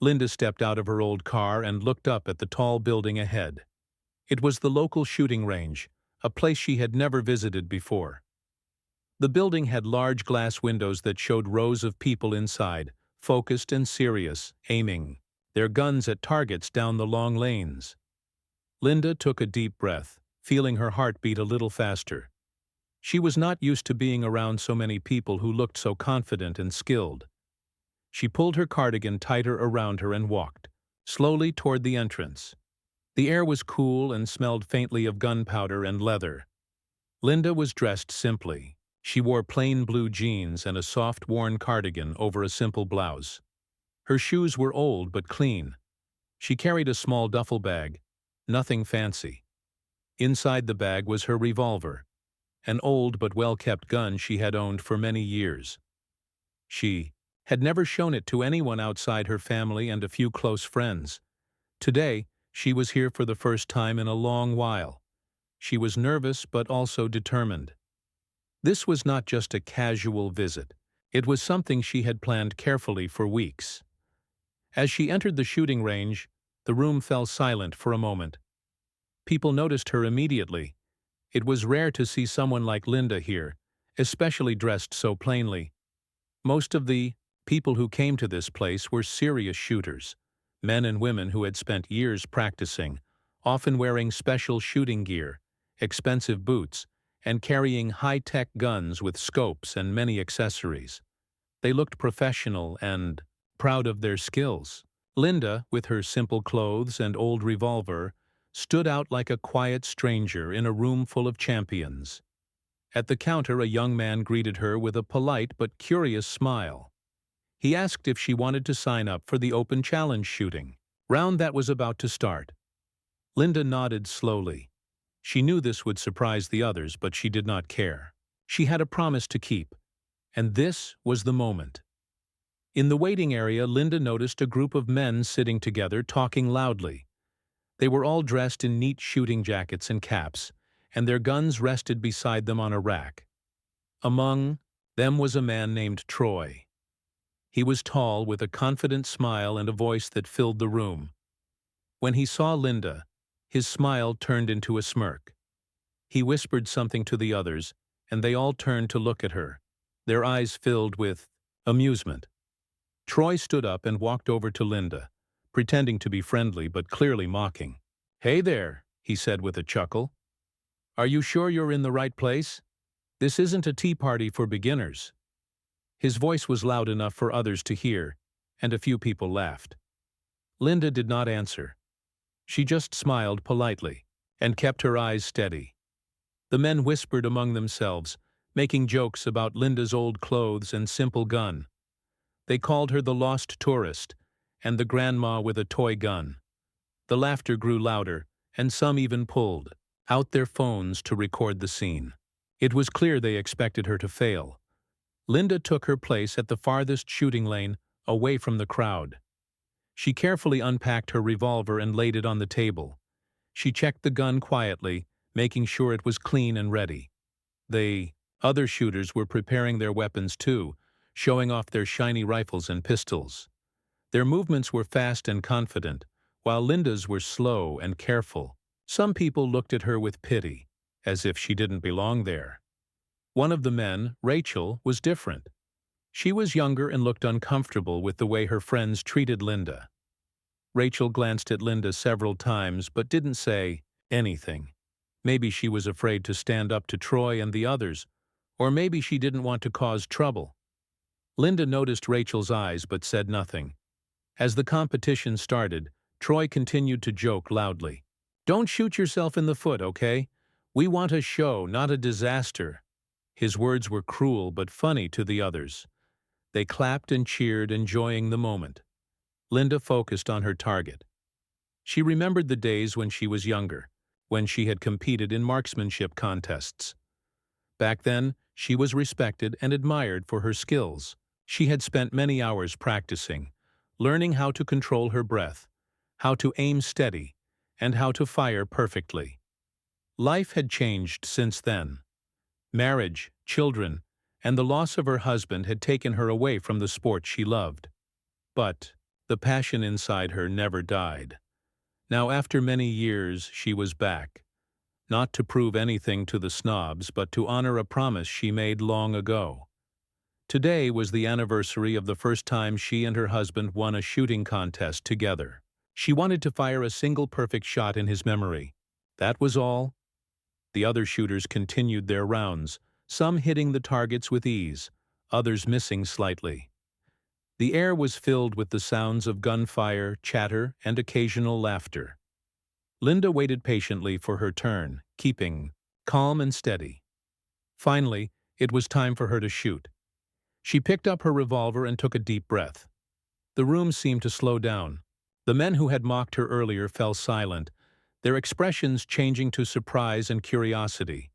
Linda stepped out of her old car and looked up at the tall building ahead. It was the local shooting range, a place she had never visited before. The building had large glass windows that showed rows of people inside, focused and serious, aiming their guns at targets down the long lanes. Linda took a deep breath, feeling her heart beat a little faster. She was not used to being around so many people who looked so confident and skilled. She pulled her cardigan tighter around her and walked, slowly toward the entrance. The air was cool and smelled faintly of gunpowder and leather. Linda was dressed simply. She wore plain blue jeans and a soft, worn cardigan over a simple blouse. Her shoes were old but clean. She carried a small duffel bag, nothing fancy. Inside the bag was her revolver, an old but well-kept gun she had owned for many years. She had never shown it to anyone outside her family and a few close friends. Today, she was here for the first time in a long while. She was nervous but also determined. This was not just a casual visit. It was something she had planned carefully for weeks. As she entered the shooting range, the room fell silent for a moment. People noticed her immediately. It was rare to see someone like Linda here, especially dressed so plainly. Most of the people who came to this place were serious shooters, men and women who had spent years practicing, often wearing special shooting gear, expensive boots, and carrying high-tech guns with scopes and many accessories. They looked professional and proud of their skills. Linda, with her simple clothes and old revolver, stood out like a quiet stranger in a room full of champions. At the counter, a young man greeted her with a polite but curious smile. He asked if she wanted to sign up for the open challenge shooting round that was about to start. Linda nodded slowly. She knew this would surprise the others, but she did not care. She had a promise to keep, and this was the moment. In the waiting area, Linda noticed a group of men sitting together, talking loudly. They were all dressed in neat shooting jackets and caps, and their guns rested beside them on a rack. Among them was a man named Troy. He was tall, with a confident smile and a voice that filled the room. When he saw Linda, his smile turned into a smirk. He whispered something to the others, and they all turned to look at her, their eyes filled with amusement. Troy stood up and walked over to Linda, pretending to be friendly but clearly mocking. "Hey there," he said with a chuckle. "Are you sure you're in the right place? This isn't a tea party for beginners." His voice was loud enough for others to hear, and a few people laughed. Linda did not answer. She just smiled politely and kept her eyes steady. The men whispered among themselves, making jokes about Linda's old clothes and simple gun. They called her the lost tourist and the grandma with a toy gun. The laughter grew louder, and some even pulled out their phones to record the scene. It was clear they expected her to fail. Linda took her place at the farthest shooting lane, away from the crowd. She carefully unpacked her revolver and laid it on the table. She checked the gun quietly, making sure it was clean and ready. The other shooters were preparing their weapons too, showing off their shiny rifles and pistols. Their movements were fast and confident, while Linda's were slow and careful. Some people looked at her with pity, as if she didn't belong there. One of the men, Rachel, was different. She was younger and looked uncomfortable with the way her friends treated Linda. Rachel glanced at Linda several times but didn't say anything. Maybe she was afraid to stand up to Troy and the others, or maybe she didn't want to cause trouble. Linda noticed Rachel's eyes but said nothing. As the competition started, Troy continued to joke loudly. "Don't shoot yourself in the foot, okay? We want a show, not a disaster." His words were cruel but funny to the others. They clapped and cheered, enjoying the moment. Linda focused on her target. She remembered the days when she was younger, when she had competed in marksmanship contests. Back then, she was respected and admired for her skills. She had spent many hours practicing, learning how to control her breath, how to aim steady, and how to fire perfectly. Life had changed since then. Marriage, children, and the loss of her husband had taken her away from the sport she loved. But The passion inside her never died. Now, after many years, she was back. Not to prove anything to the snobs, but to honor a promise she made long ago. Today was the anniversary of the first time she and her husband won a shooting contest together. She wanted to fire a single perfect shot in his memory. That was all. The other shooters continued their rounds, some hitting the targets with ease, others missing slightly. The air was filled with the sounds of gunfire, chatter, and occasional laughter. Linda waited patiently for her turn, keeping calm and steady. Finally, it was time for her to shoot. She picked up her revolver and took a deep breath. The room seemed to slow down. The men who had mocked her earlier fell silent, their expressions changing to surprise and curiosity.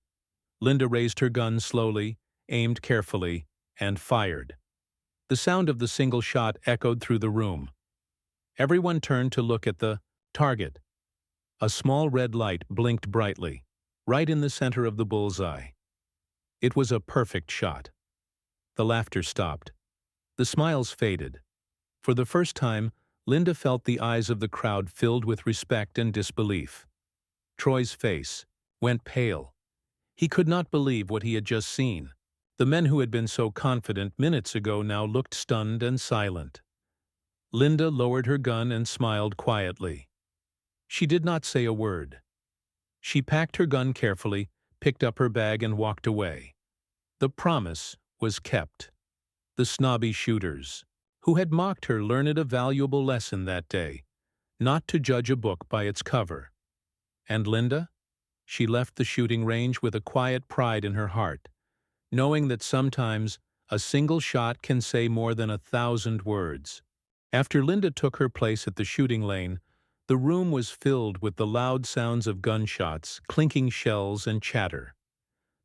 Linda raised her gun slowly, aimed carefully, and fired. The sound of the single shot echoed through the room. Everyone turned to look at the target. A small red light blinked brightly, right in the center of the bullseye. It was a perfect shot. The laughter stopped. The smiles faded. For the first time, Linda felt the eyes of the crowd filled with respect and disbelief. Troy's face went pale. He could not believe what he had just seen. The men who had been so confident minutes ago now looked stunned and silent. Linda lowered her gun and smiled quietly. She did not say a word. She packed her gun carefully, picked up her bag and walked away. The promise was kept. The snobby shooters, who had mocked her, learned a valuable lesson that day, not to judge a book by its cover. And Linda? She left the shooting range with a quiet pride in her heart, knowing that sometimes a single shot can say more than 1,000 words. After Linda took her place at the shooting lane, the room was filled with the loud sounds of gunshots, clinking shells, and chatter.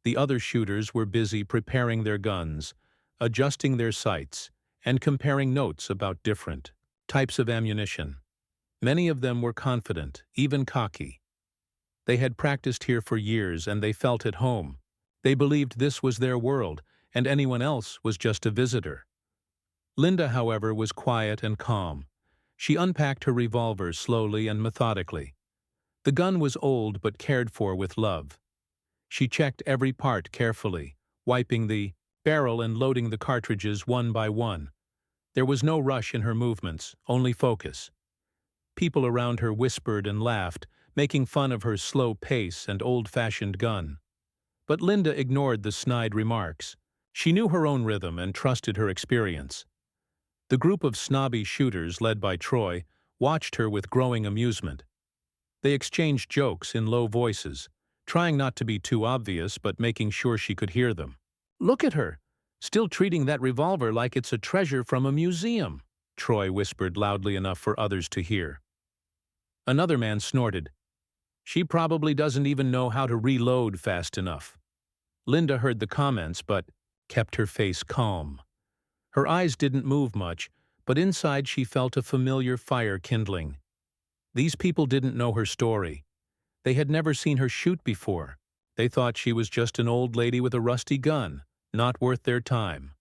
The other shooters were busy preparing their guns, adjusting their sights, and comparing notes about different types of ammunition. Many of them were confident, even cocky. They had practiced here for years and they felt at home. They believed this was their world, and anyone else was just a visitor. Linda, however, was quiet and calm. She unpacked her revolver slowly and methodically. The gun was old but cared for with love. She checked every part carefully, wiping the barrel and loading the cartridges one by one. There was no rush in her movements, only focus. People around her whispered and laughed, making fun of her slow pace and old-fashioned gun. But Linda ignored the snide remarks. She knew her own rhythm and trusted her experience. The group of snobby shooters, led by Troy, watched her with growing amusement. They exchanged jokes in low voices, trying not to be too obvious but making sure she could hear them. "Look at her, still treating that revolver like it's a treasure from a museum," Troy whispered loudly enough for others to hear. Another man snorted. "She probably doesn't even know how to reload fast enough." Linda heard the comments but kept her face calm. Her eyes didn't move much, but inside she felt a familiar fire kindling. These people didn't know her story. They had never seen her shoot before. They thought she was just an old lady with a rusty gun, not worth their time.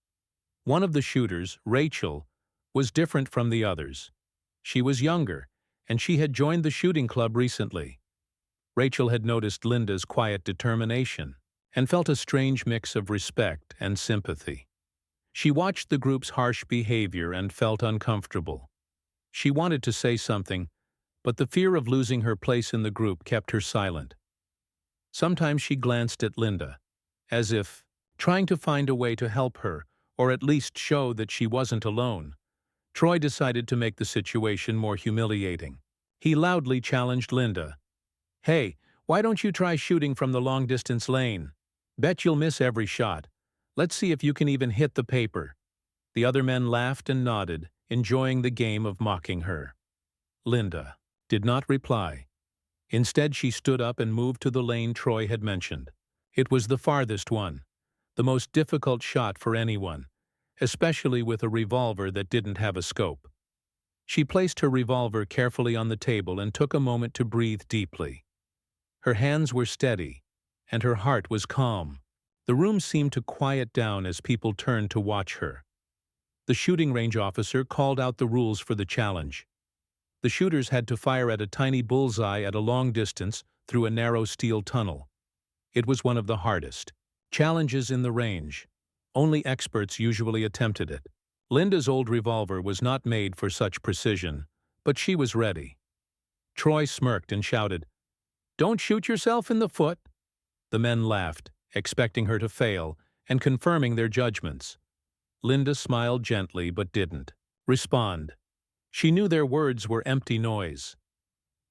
One of the shooters, Rachel, was different from the others. She was younger, and she had joined the shooting club recently. Rachel had noticed Linda's quiet determination and felt a strange mix of respect and sympathy. She watched the group's harsh behavior and felt uncomfortable. She wanted to say something, but the fear of losing her place in the group kept her silent. Sometimes she glanced at Linda, as if trying to find a way to help her, or at least show that she wasn't alone. Troy decided to make the situation more humiliating. He loudly challenged Linda. "Hey, why don't you try shooting from the long-distance lane? Bet you'll miss every shot. Let's see if you can even hit the paper." The other men laughed and nodded, enjoying the game of mocking her. Linda did not reply. Instead, she stood up and moved to the lane Troy had mentioned. It was the farthest one, the most difficult shot for anyone, especially with a revolver that didn't have a scope. She placed her revolver carefully on the table and took a moment to breathe deeply. Her hands were steady, and her heart was calm. The room seemed to quiet down as people turned to watch her. The shooting range officer called out the rules for the challenge. The shooters had to fire at a tiny bullseye at a long distance through a narrow steel tunnel. It was one of the hardest challenges in the range. Only experts usually attempted it. Linda's old revolver was not made for such precision, but she was ready. Troy smirked and shouted, "Don't shoot yourself in the foot." The men laughed, expecting her to fail and confirming their judgments. Linda smiled gently but didn't respond. She knew their words were empty noise.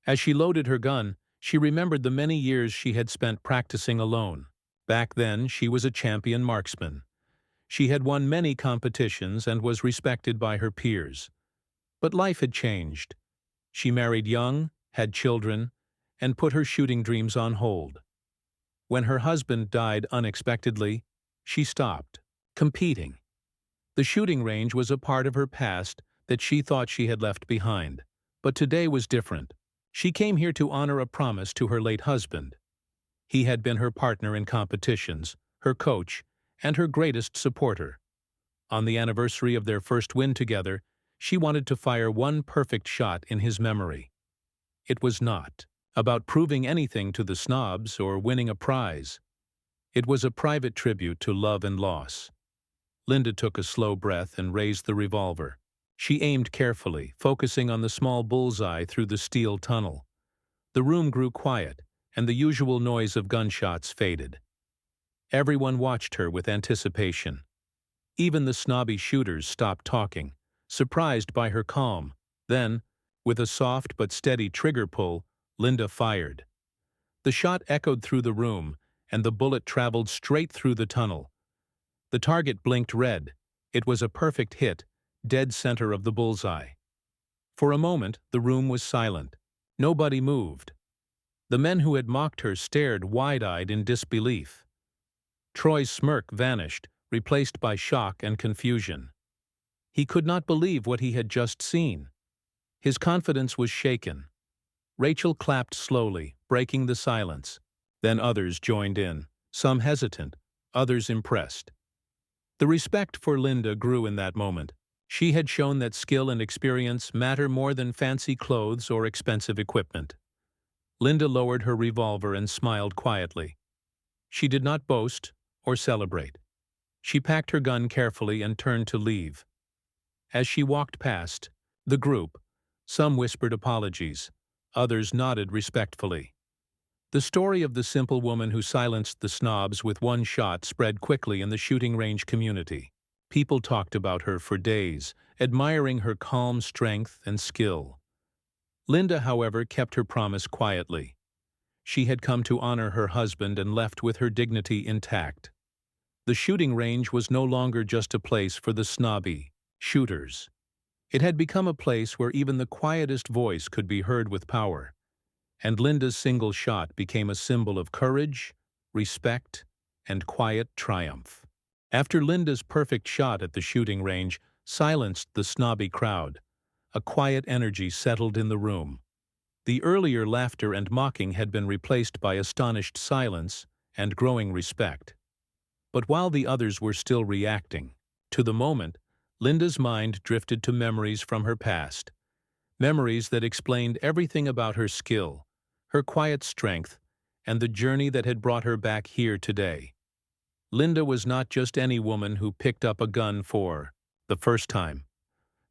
As she loaded her gun, she remembered the many years she had spent practicing alone. Back then, she was a champion marksman. She had won many competitions and was respected by her peers. But life had changed. She married young, had children, and put her shooting dreams on hold. When her husband died unexpectedly, she stopped competing. The shooting range was a part of her past that she thought she had left behind. But today was different. She came here to honor a promise to her late husband. He had been her partner in competitions, her coach, and her greatest supporter. On the anniversary of their first win together, she wanted to fire one perfect shot in his memory. It was not about proving anything to the snobs or winning a prize. It was a private tribute to love and loss. Linda took a slow breath and raised the revolver. She aimed carefully, focusing on the small bullseye through the steel tunnel. The room grew quiet, and the usual noise of gunshots faded. Everyone watched her with anticipation. Even the snobby shooters stopped talking, surprised by her calm. Then, with a soft but steady trigger pull, Linda fired. The shot echoed through the room, and the bullet traveled straight through the tunnel. The target blinked red. It was a perfect hit, dead center of the bullseye. For a moment, the room was silent. Nobody moved. The men who had mocked her stared wide-eyed in disbelief. Troy's smirk vanished, replaced by shock and confusion. He could not believe what he had just seen. His confidence was shaken. Rachel clapped slowly, breaking the silence. Then others joined in, some hesitant, others impressed. The respect for Linda grew in that moment. She had shown that skill and experience matter more than fancy clothes or expensive equipment. Linda lowered her revolver and smiled quietly. She did not boast or celebrate. She packed her gun carefully and turned to leave. As she walked past the group, some whispered apologies, others nodded respectfully. The story of the simple woman who silenced the snobs with one shot spread quickly in the shooting range community. People talked about her for days, admiring her calm strength and skill. Linda, however, kept her promise quietly. She had come to honor her husband and left with her dignity intact. The shooting range was no longer just a place for the snobby shooters. It had become a place where even the quietest voice could be heard with power. And Linda's single shot became a symbol of courage, respect, and quiet triumph. After Linda's perfect shot at the shooting range silenced the snobby crowd, a quiet energy settled in the room. The earlier laughter and mocking had been replaced by astonished silence and growing respect. But while the others were still reacting to the moment, Linda's mind drifted to memories from her past. Memories that explained everything about her skill, her quiet strength, and the journey that had brought her back here today. Linda was not just any woman who picked up a gun for the first time.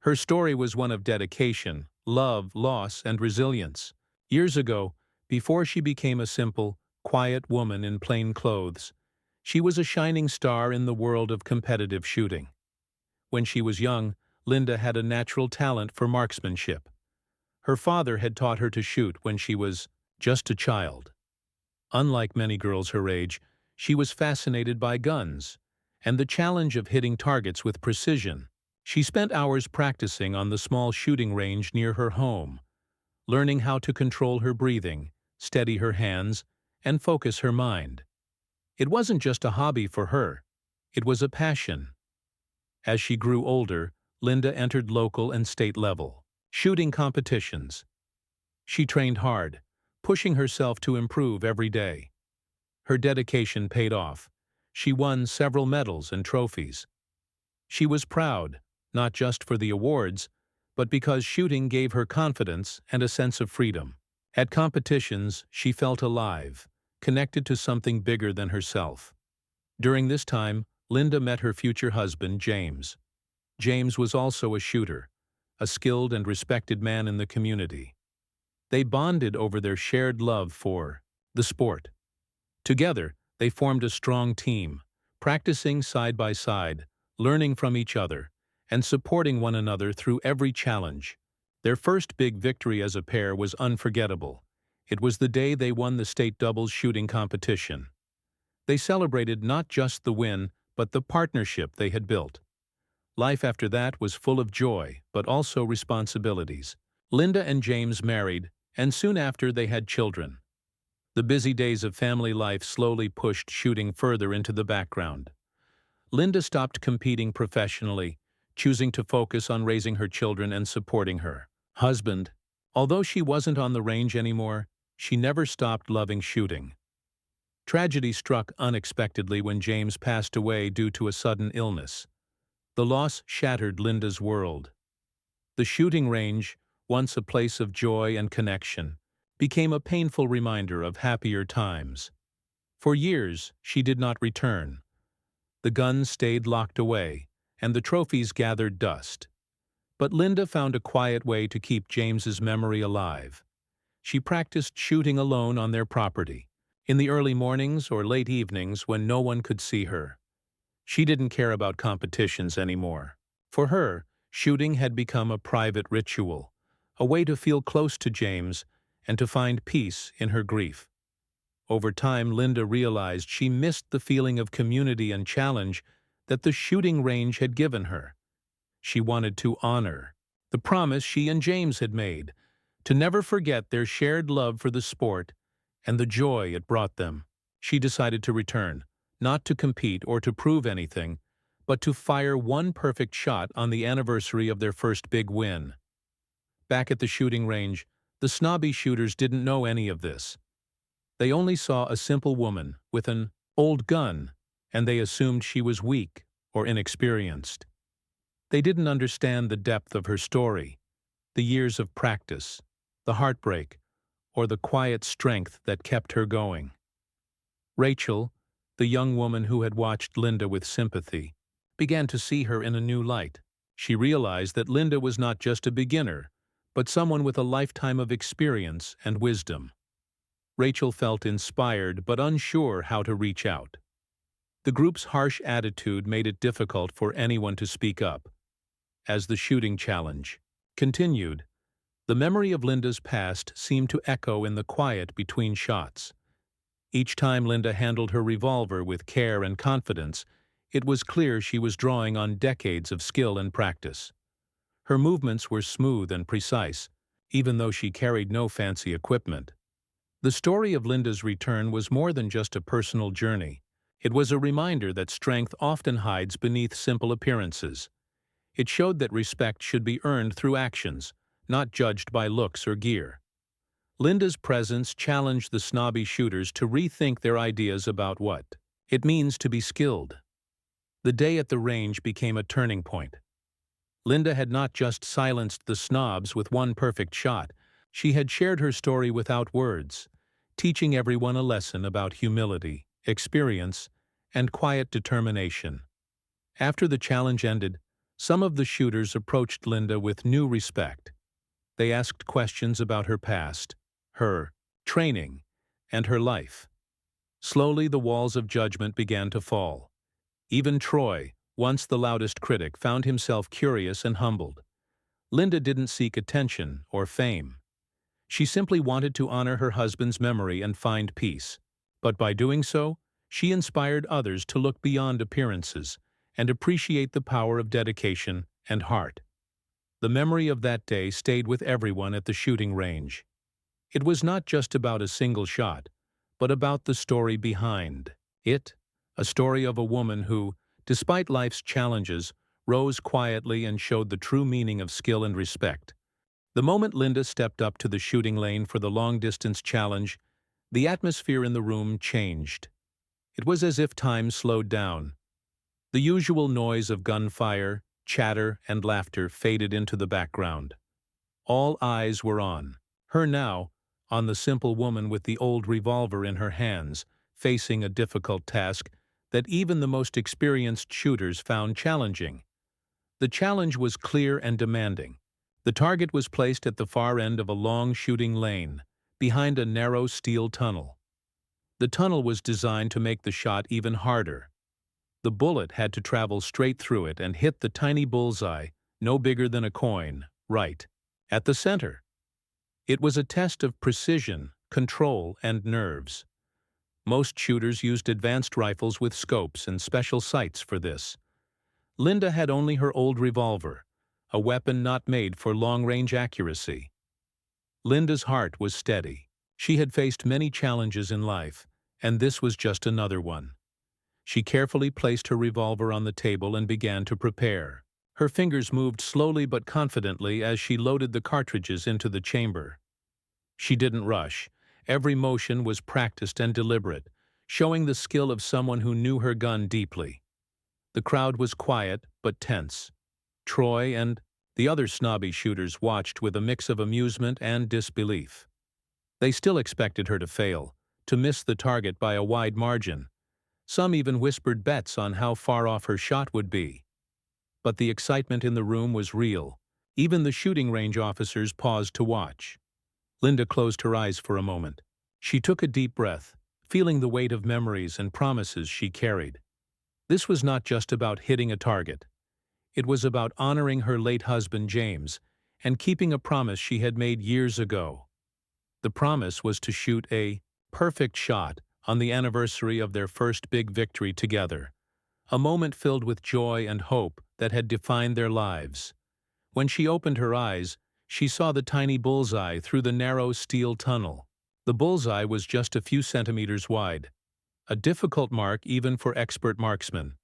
Her story was one of dedication, love, loss, and resilience. Years ago, before she became a simple, quiet woman in plain clothes, she was a shining star in the world of competitive shooting. When she was young, Linda had a natural talent for marksmanship. Her father had taught her to shoot when she was just a child. Unlike many girls her age, she was fascinated by guns and the challenge of hitting targets with precision. She spent hours practicing on the small shooting range near her home, learning how to control her breathing, steady her hands, and focus her mind. It wasn't just a hobby for her, it was a passion. As she grew older, Linda entered local and state level shooting competitions. She trained hard, pushing herself to improve every day. Her dedication paid off. She won several medals and trophies. She was proud, not just for the awards, but because shooting gave her confidence and a sense of freedom. At competitions, she felt alive, connected to something bigger than herself. During this time, Linda met her future husband, James. James was also a shooter, a skilled and respected man in the community. They bonded over their shared love for the sport. Together, they formed a strong team, practicing side by side, learning from each other, and supporting one another through every challenge. Their first big victory as a pair was unforgettable. It was the day they won the state doubles shooting competition. They celebrated not just the win, but the partnership they had built. Life after that was full of joy, but also responsibilities. Linda and James married, and soon after they had children. The busy days of family life slowly pushed shooting further into the background. Linda stopped competing professionally, choosing to focus on raising her children and supporting her husband. Although she wasn't on the range anymore, she never stopped loving shooting. Tragedy struck unexpectedly when James passed away due to a sudden illness. The loss shattered Linda's world. The shooting range, once a place of joy and connection, became a painful reminder of happier times. For years, she did not return. The guns stayed locked away, and the trophies gathered dust. But Linda found a quiet way to keep James's memory alive. She practiced shooting alone on their property, in the early mornings or late evenings when no one could see her. She didn't care about competitions anymore. For her, shooting had become a private ritual, a way to feel close to James and to find peace in her grief. Over time, Linda realized she missed the feeling of community and challenge that the shooting range had given her. She wanted to honor the promise she and James had made, to never forget their shared love for the sport and the joy it brought them. She decided to return, not to compete or to prove anything, but to fire one perfect shot on the anniversary of their first big win. Back at the shooting range, the Snobby shooters didn't know any of this. They only saw a simple woman with an old gun, and they assumed she was weak or inexperienced. They didn't understand the depth of her story, the years of practice, the heartbreak, or the quiet strength that kept her going. Rachel, the young woman who had watched Linda with sympathy, began to see her in a new light. She realized that Linda was not just a beginner, but someone with a lifetime of experience and wisdom. Rachel felt inspired but unsure how to reach out. The group's harsh attitude made it difficult for anyone to speak up. As the shooting challenge continued, the memory of Linda's past seemed to echo in the quiet between shots. Each time Linda handled her revolver with care and confidence, it was clear she was drawing on decades of skill and practice. Her movements were smooth and precise, even though she carried no fancy equipment. The story of Linda's return was more than just a personal journey. It was a reminder that strength often hides beneath simple appearances. It showed that respect should be earned through actions, not judged by looks or gear. Linda's presence challenged the Snobby shooters to rethink their ideas about what it means to be skilled. The day at the range became a turning point. Linda had not just silenced the snobs with one perfect shot, she had shared her story without words, teaching everyone a lesson about humility, experience, and quiet determination. After the challenge ended, some of the shooters approached Linda with new respect. They asked questions about her past, her training, and her life. Slowly, the walls of judgment began to fall. Even Troy, once the loudest critic, found himself curious and humbled. Linda didn't seek attention or fame. She simply wanted to honor her husband's memory and find peace. But by doing so, she inspired others to look beyond appearances and appreciate the power of dedication and heart. The memory of that day stayed with everyone at the shooting range. It was not just about a single shot, but about the story behind it, a story of a woman who, despite life's challenges, rose quietly and showed the true meaning of skill and respect. The moment Linda stepped up to the shooting lane for the long-distance challenge, the atmosphere in the room changed. It was as if time slowed down. The usual noise of gunfire, chatter, and laughter faded into the background. All eyes were on her now, on the simple woman with the old revolver in her hands, facing a difficult task that even the most experienced shooters found challenging. The challenge was clear and demanding. The target was placed at the far end of a long shooting lane, behind a narrow steel tunnel. The tunnel was designed to make the shot even harder. The bullet had to travel straight through it and hit the tiny bullseye, no bigger than a coin, right at the center. It was a test of precision, control, and nerves. Most shooters used advanced rifles with scopes and special sights for this. Linda had only her old revolver, a weapon not made for long-range accuracy. Linda's heart was steady. She had faced many challenges in life, and this was just another one. She carefully placed her revolver on the table and began to prepare. Her fingers moved slowly but confidently as she loaded the cartridges into the chamber. She didn't rush. Every motion was practiced and deliberate, showing the skill of someone who knew her gun deeply. The crowd was quiet but tense. Troy and the other snobby shooters watched with a mix of amusement and disbelief. They still expected her to fail, to miss the target by a wide margin. Some even whispered bets on how far off her shot would be. But the excitement in the room was real. Even the shooting range officers paused to watch. Linda closed her eyes for a moment. She took a deep breath, feeling the weight of memories and promises she carried. This was not just about hitting a target. It was about honoring her late husband James and keeping a promise she had made years ago. The promise was to shoot a perfect shot on the anniversary of their first big victory together, a moment filled with joy and hope that had defined their lives. When she opened her eyes, she saw the tiny bullseye through the narrow steel tunnel. The bullseye was just a few centimeters wide, a difficult mark even for expert marksmen.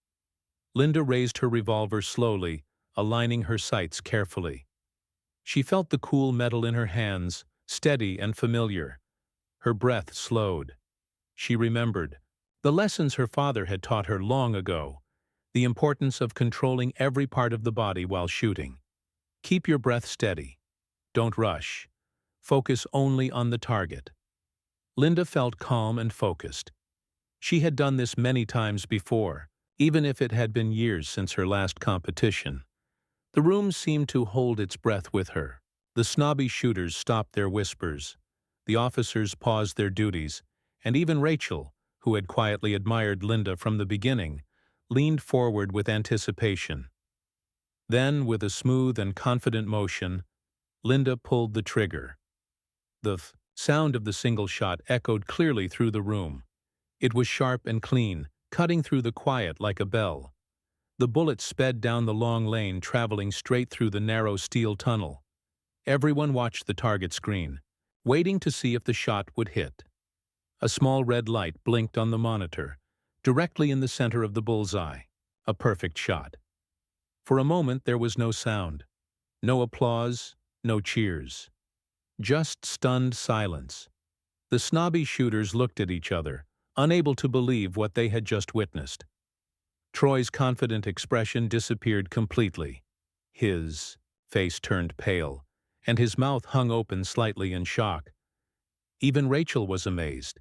Linda raised her revolver slowly, aligning her sights carefully. She felt the cool metal in her hands, steady and familiar. Her breath slowed. She remembered the lessons her father had taught her long ago, the importance of controlling every part of the body while shooting. Keep your breath steady. Don't rush. Focus only on the target. Linda felt calm and focused. She had done this many times before, even if it had been years since her last competition. The room seemed to hold its breath with her. The snobby shooters stopped their whispers. The officers paused their duties, and even Rachel, who had quietly admired Linda from the beginning, leaned forward with anticipation. Then, with a smooth and confident motion, Linda pulled the trigger. The sound of the single shot echoed clearly through the room. It was sharp and clean, cutting through the quiet like a bell. The bullet sped down the long lane, traveling straight through the narrow steel tunnel. Everyone watched the target screen, waiting to see if the shot would hit. A small red light blinked on the monitor, directly in the center of the bullseye. A perfect shot. For a moment there was no sound. No applause, no cheers. Just stunned silence. The snobby shooters looked at each other, unable to believe what they had just witnessed. Troy's confident expression disappeared completely. His face turned pale, and his mouth hung open slightly in shock. Even Rachel was amazed.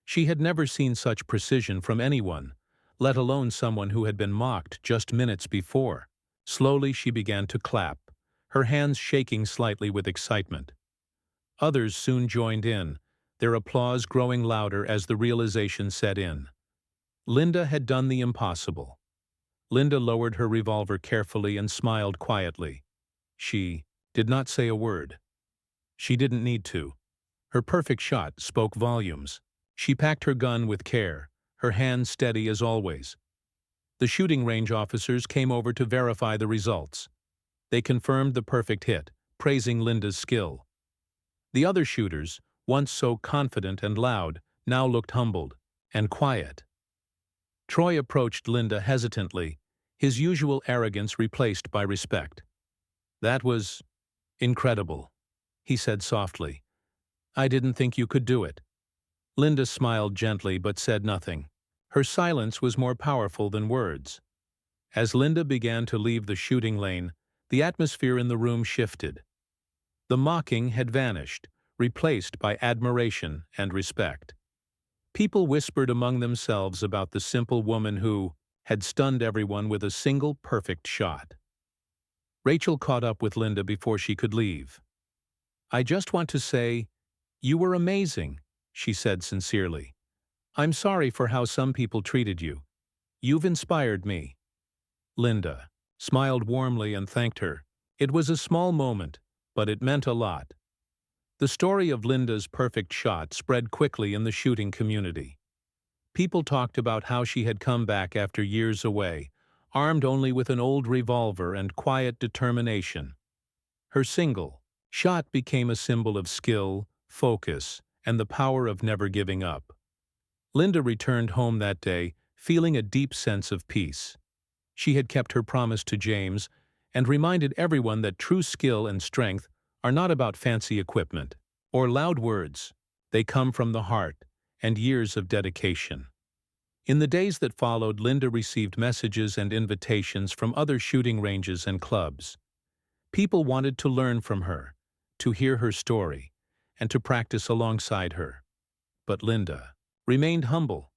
She had never seen such precision from anyone, let alone someone who had been mocked just minutes before. Slowly she began to clap, her hands shaking slightly with excitement. Others soon joined in, their applause growing louder as the realization set in. Linda had done the impossible. Linda lowered her revolver carefully and smiled quietly. She did not say a word. She didn't need to. Her perfect shot spoke volumes. She packed her gun with care, her hands steady as always. The shooting range officers came over to verify the results. They confirmed the perfect hit, praising Linda's skill. The other shooters, once so confident and loud, now looked humbled and quiet. Troy approached Linda hesitantly, his usual arrogance replaced by respect. "That was incredible," he said softly. "I didn't think you could do it." Linda smiled gently but said nothing. Her silence was more powerful than words. As Linda began to leave the shooting lane, the atmosphere in the room shifted. The mocking had vanished, replaced by admiration and respect. People whispered among themselves about the simple woman who had stunned everyone with a single perfect shot. Rachel caught up with Linda before she could leave. "I just want to say, you were amazing," she said sincerely. "I'm sorry for how some people treated you. You've inspired me." Linda smiled warmly and thanked her. It was a small moment, but it meant a lot. The story of Linda's perfect shot spread quickly in the shooting community. People talked about how she had come back after years away, armed only with an old revolver and quiet determination. Her single shot became a symbol of skill, focus, and the power of never giving up. Linda returned home that day, feeling a deep sense of peace. She had kept her promise to James and reminded everyone that true skill and strength are not about fancy equipment or loud words. They come from the heart and years of dedication. In the days that followed, Linda received messages and invitations from other shooting ranges and clubs. People wanted to learn from her, to hear her story, and to practice alongside her. But Linda remained humble.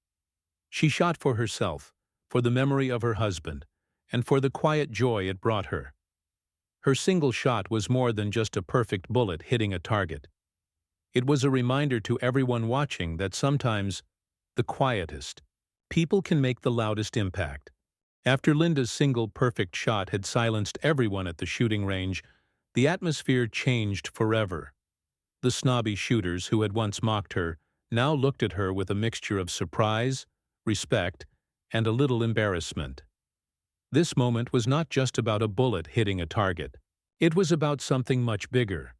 She shot for herself, for the memory of her husband, and for the quiet joy it brought her. Her single shot was more than just a perfect bullet hitting a target. It was a reminder to everyone watching that sometimes the quietest people can make the loudest impact. After Linda's single perfect shot had silenced everyone at the shooting range, the atmosphere changed forever. The snobby shooters who had once mocked her now looked at her with a mixture of surprise, respect, and a little embarrassment. This moment was not just about a bullet hitting a target. It was about something much bigger.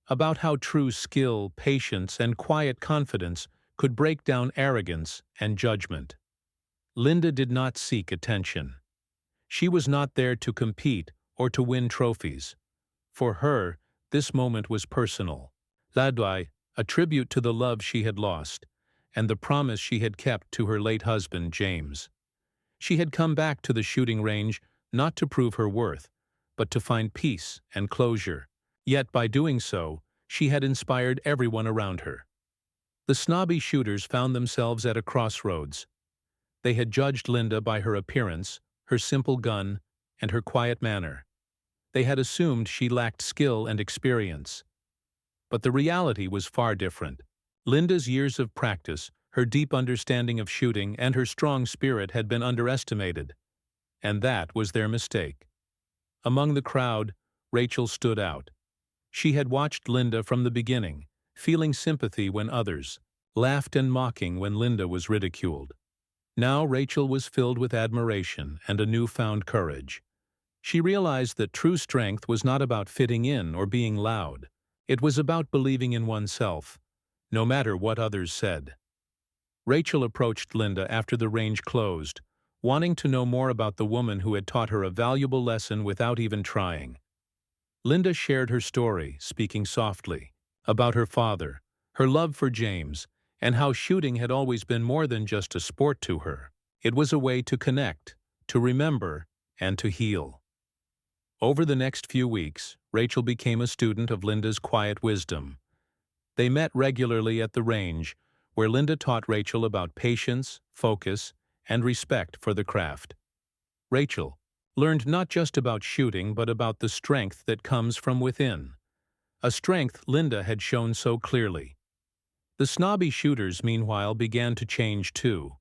About how true skill, patience, and quiet confidence could break down arrogance and judgment. Linda did not seek attention. She was not there to compete or to win trophies. For her, this moment was personal. Ladwai, a tribute to the love she had lost, and the promise she had kept to her late husband, James. She had come back to the shooting range not to prove her worth, but to find peace and closure. Yet by doing so, she had inspired everyone around her. The snobby shooters found themselves at a crossroads. They had judged Linda by her appearance, her simple gun, and her quiet manner. They had assumed she lacked skill and experience. But the reality was far different. Linda's years of practice, her deep understanding of shooting, and her strong spirit had been underestimated. And that was their mistake. Among the crowd, Rachel stood out. She had watched Linda from the beginning, feeling sympathy when others laughed and mocking when Linda was ridiculed. Now Rachel was filled with admiration and a newfound courage. She realized that true strength was not about fitting in or being loud. It was about believing in oneself, no matter what others said. Rachel approached Linda after the range closed, wanting to know more about the woman who had taught her a valuable lesson without even trying. Linda shared her story, speaking softly, about her father, her love for James, and how shooting had always been more than just a sport to her. It was a way to connect, to remember, and to heal. Over the next few weeks, Rachel became a student of Linda's quiet wisdom. They met regularly at the range, where Linda taught Rachel about patience, focus, and respect for the craft. Rachel learned not just about shooting but about the strength that comes from within, a strength Linda had shown so clearly. The snobby shooters, meanwhile, began to change too.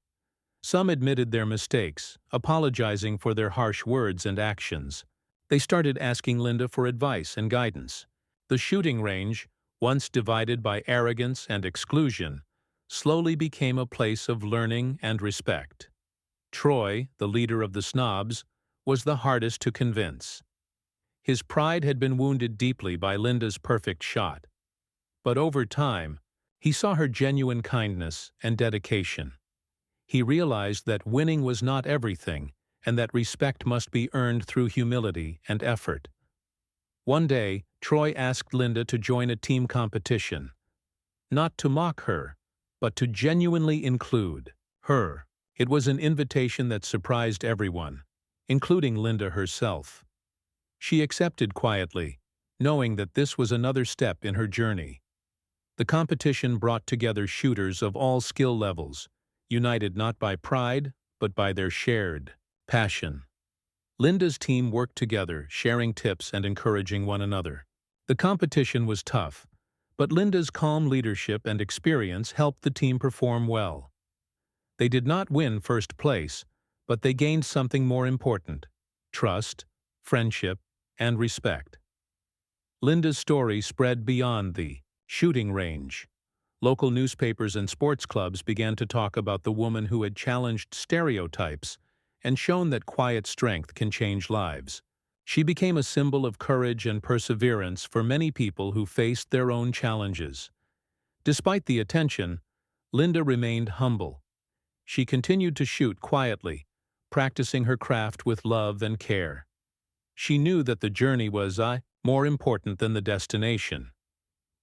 Some admitted their mistakes, apologizing for their harsh words and actions. They started asking Linda for advice and guidance. The shooting range, once divided by arrogance and exclusion, slowly became a place of learning and respect. Troy, the leader of the snobs, was the hardest to convince. His pride had been wounded deeply by Linda's perfect shot. But over time, he saw her genuine kindness and dedication. He realized that winning was not everything, and that respect must be earned through humility and effort. One day, Troy asked Linda to join a team competition, not to mock her, but to genuinely include her. It was an invitation that surprised everyone. including Linda herself. She accepted quietly, knowing that this was another step in her journey. The competition brought together shooters of all skill levels, united not by pride, but by their shared passion. Linda's team worked together, sharing tips and encouraging one another. The competition was tough, but Linda's calm leadership and experience helped the team perform well. They did not win first place, but they gained something more important: trust, friendship, and respect. Linda's story spread beyond the shooting range. Local newspapers and sports clubs began to talk about the woman who had challenged stereotypes and shown that quiet strength can change lives. She became a symbol of courage and perseverance for many people who faced their own challenges. Despite the attention, Linda remained humble. She continued to shoot quietly, practicing her craft with love and care. She knew that the journey was more important than the destination.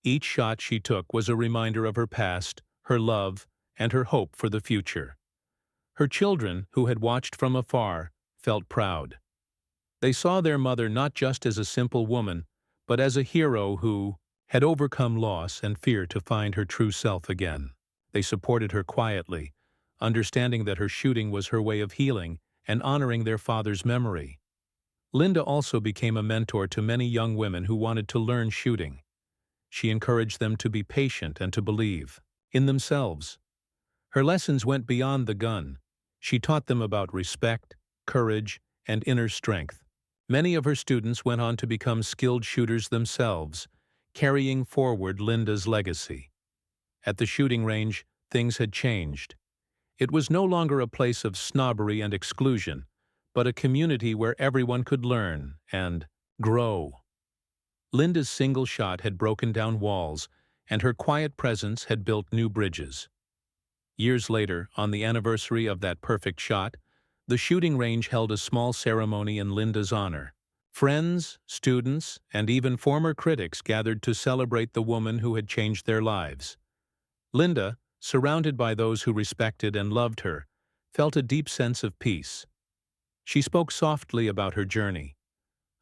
Each shot she took was a reminder of her past, her love, and her hope for the future. Her children, who had watched from afar, felt proud. They saw their mother not just as a simple woman, but as a hero who had overcome loss and fear to find her true self again. They supported her quietly, understanding that her shooting was her way of healing and honoring their father's memory. Linda also became a mentor to many young women who wanted to learn shooting. She encouraged them to be patient and to believe in themselves. Her lessons went beyond the gun. She taught them about respect, courage, and inner strength. Many of her students went on to become skilled shooters themselves, carrying forward Linda's legacy. At the shooting range, things had changed. It was no longer a place of snobbery and exclusion, but a community where everyone could learn and grow. Linda's single shot had broken down walls, and her quiet presence had built new bridges. Years later, on the anniversary of that perfect shot, the shooting range held a small ceremony in Linda's honor. Friends, students, and even former critics gathered to celebrate the woman who had changed their lives. Linda, surrounded by those who respected and loved her, felt a deep sense of peace. She spoke softly about her journey,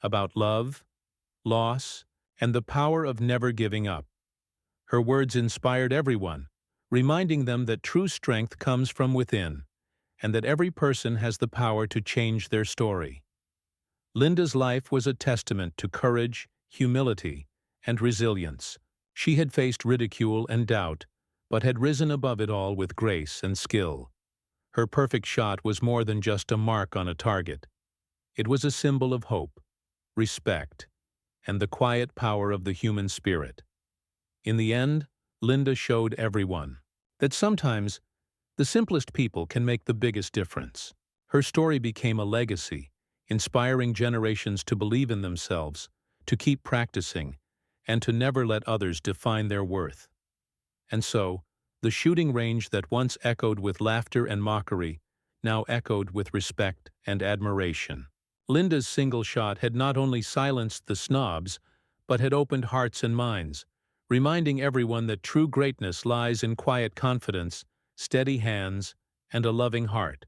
about love, loss, and the power of never giving up. Her words inspired everyone, reminding them that true strength comes from within, and that every person has the power to change their story. Linda's life was a testament to courage, humility, and resilience. She had faced ridicule and doubt, but had risen above it all with grace and skill. Her perfect shot was more than just a mark on a target. It was a symbol of hope, respect, and the quiet power of the human spirit. In the end, Linda showed everyone that sometimes the simplest people can make the biggest difference. Her story became a legacy, inspiring generations to believe in themselves, to keep practicing, and to never let others define their worth. And so, the shooting range that once echoed with laughter and mockery now echoed with respect and admiration. Linda's single shot had not only silenced the snobs, but had opened hearts and minds, reminding everyone that true greatness lies in quiet confidence, steady hands, and a loving heart.